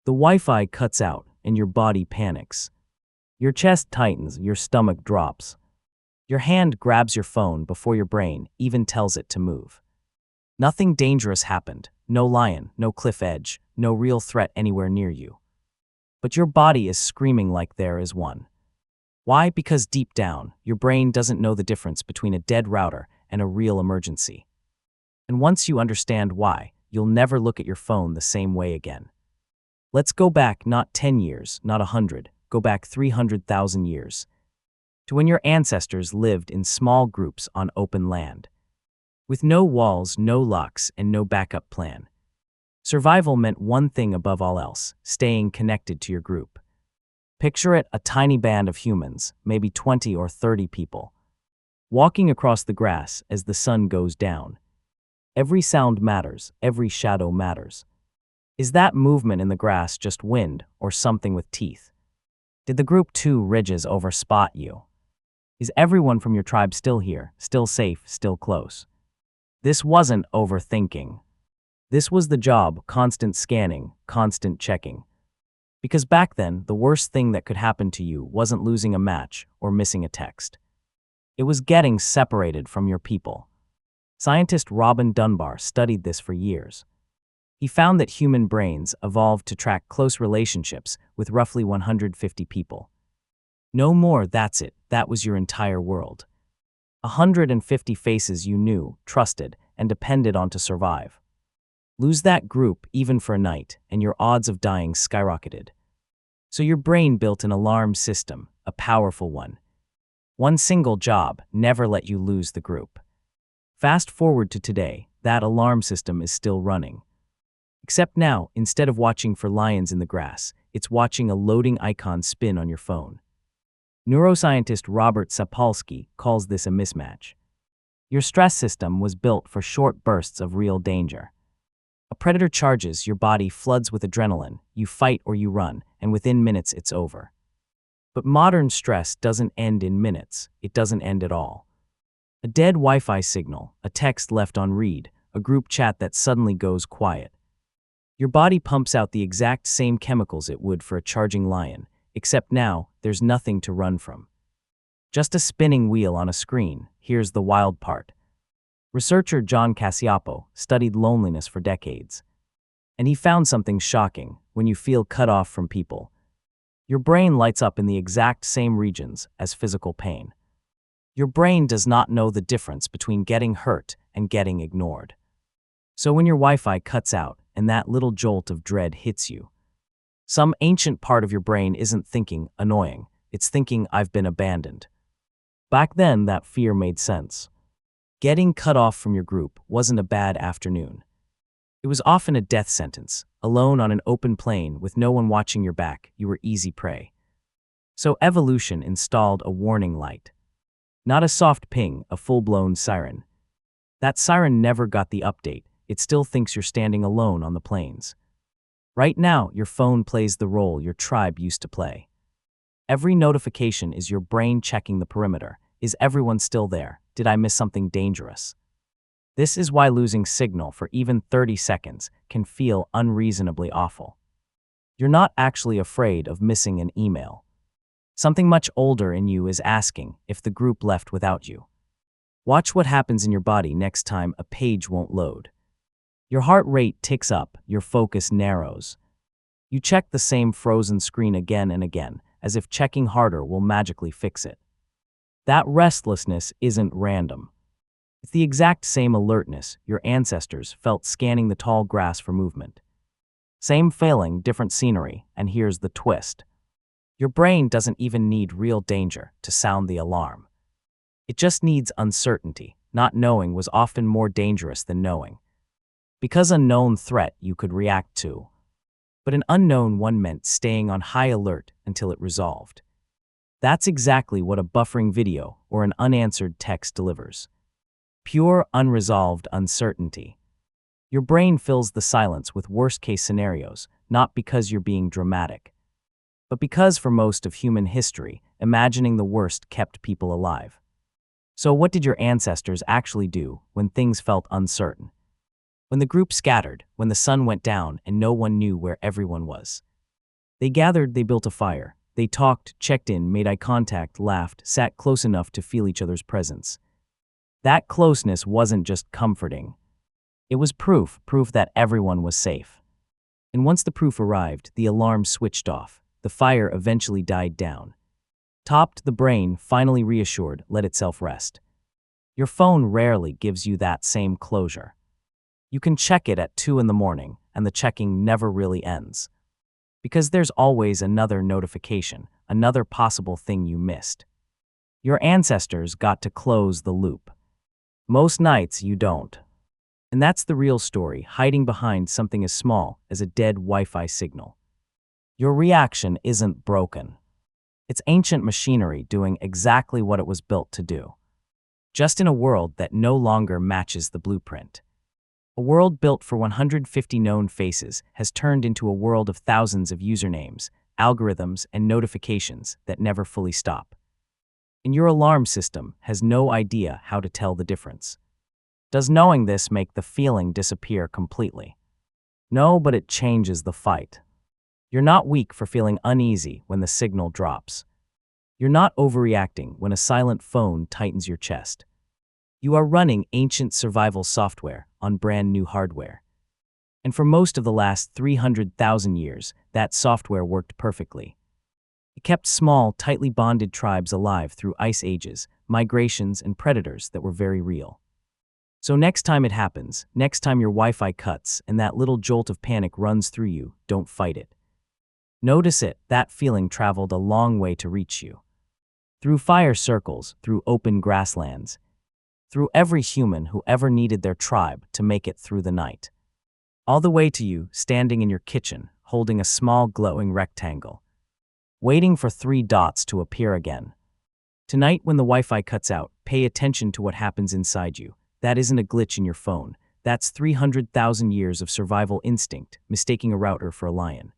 The Wi-Fi cuts out and your body panics. Your chest tightens, your stomach drops. Your hand grabs your phone before your brain even tells it to move. Nothing dangerous happened. No lion, no cliff edge, no real threat anywhere near you. But your body is screaming like there is one. Why? Because deep down, your brain doesn't know the difference between a dead router and a real emergency. And once you understand why, you'll never look at your phone the same way again. Let's go back not 10 years, not 100, go back 300,000 years. To when your ancestors lived in small groups on open land. With no walls, no locks, and no backup plan. Survival meant one thing above all else: staying connected to your group. Picture it, a tiny band of humans, maybe 20 or 30 people, walking across the grass as the sun goes down. Every sound matters, every shadow matters. Is that movement in the grass just wind or something with teeth? Did the group 2 ridges overspot you? Is everyone from your tribe still here, still safe, still close? This wasn't overthinking. This was the job: constant scanning, constant checking. Because back then, the worst thing that could happen to you wasn't losing a match or missing a text. It was getting separated from your people. Scientist Robin Dunbar studied this for years. He found that human brains evolved to track close relationships with roughly 150 people. No more, that's it, that was your entire world. 150 faces you knew, trusted, and depended on to survive. Lose that group, even for a night, and your odds of dying skyrocketed. So your brain built an alarm system, a powerful one. One single job: never let you lose the group. Fast forward to today, that alarm system is still running. Except now, instead of watching for lions in the grass, it's watching a loading icon spin on your phone. Neuroscientist Robert Sapolsky calls this a mismatch. Your stress system was built for short bursts of real danger. A predator charges, your body floods with adrenaline, you fight or you run, and within minutes it's over. But modern stress doesn't end in minutes, it doesn't end at all. A dead Wi-Fi signal, a text left on read, a group chat that suddenly goes quiet. Your body pumps out the exact same chemicals it would for a charging lion, except now, there's nothing to run from. Just a spinning wheel on a screen. Here's the wild part. Researcher John Cacioppo studied loneliness for decades. And he found something shocking: when you feel cut off from people, your brain lights up in the exact same regions as physical pain. Your brain does not know the difference between getting hurt and getting ignored. So when your Wi-Fi cuts out and that little jolt of dread hits you, some ancient part of your brain isn't thinking annoying, it's thinking I've been abandoned. Back then, that fear made sense. Getting cut off from your group wasn't a bad afternoon. It was often a death sentence. Alone on an open plain with no one watching your back, you were easy prey. So evolution installed a warning light. Not a soft ping, a full-blown siren. That siren never got the update. It still thinks you're standing alone on the plains. Right now, your phone plays the role your tribe used to play. Every notification is your brain checking the perimeter. Is everyone still there? Did I miss something dangerous? This is why losing signal for even 30 seconds can feel unreasonably awful. You're not actually afraid of missing an email. Something much older in you is asking if the group left without you. Watch what happens in your body next time a page won't load. Your heart rate ticks up, your focus narrows. You check the same frozen screen again and again, as if checking harder will magically fix it. That restlessness isn't random. It's the exact same alertness your ancestors felt scanning the tall grass for movement. Same failing, different scenery, and here's the twist. Your brain doesn't even need real danger to sound the alarm. It just needs uncertainty. Not knowing was often more dangerous than knowing. Because a known threat you could react to. But an unknown one meant staying on high alert until it resolved. That's exactly what a buffering video or an unanswered text delivers. Pure, unresolved uncertainty. Your brain fills the silence with worst-case scenarios, not because you're being dramatic, but because for most of human history, imagining the worst kept people alive. So what did your ancestors actually do when things felt uncertain? When the group scattered, when the sun went down and no one knew where everyone was? They gathered, they built a fire. They talked, checked in, made eye contact, laughed, sat close enough to feel each other's presence. That closeness wasn't just comforting. It was proof that everyone was safe. And once the proof arrived, the alarm switched off. The fire eventually died down. Topped, the brain, finally reassured, let itself rest. Your phone rarely gives you that same closure. You can check it at 2 in the morning, and the checking never really ends. Because there's always another notification, another possible thing you missed. Your ancestors got to close the loop. Most nights you don't. And that's the real story, hiding behind something as small as a dead Wi-Fi signal. Your reaction isn't broken. It's ancient machinery doing exactly what it was built to do. Just in a world that no longer matches the blueprint. A world built for 150 known faces has turned into a world of thousands of usernames, algorithms, and notifications that never fully stop. And your alarm system has no idea how to tell the difference. Does knowing this make the feeling disappear completely? No, but it changes the fight. You're not weak for feeling uneasy when the signal drops. You're not overreacting when a silent phone tightens your chest. You are running ancient survival software on brand new hardware. And for most of the last 300,000 years, that software worked perfectly. It kept small, tightly bonded tribes alive through ice ages, migrations, and predators that were very real. So next time it happens, next time your Wi-Fi cuts and that little jolt of panic runs through you, don't fight it. Notice it, that feeling traveled a long way to reach you. Through fire circles, through open grasslands, through every human who ever needed their tribe to make it through the night. All the way to you, standing in your kitchen, holding a small glowing rectangle, waiting for 3 dots to appear again. Tonight, when the Wi-Fi cuts out, pay attention to what happens inside you. That isn't a glitch in your phone. That's 300,000 years of survival instinct, mistaking a router for a lion.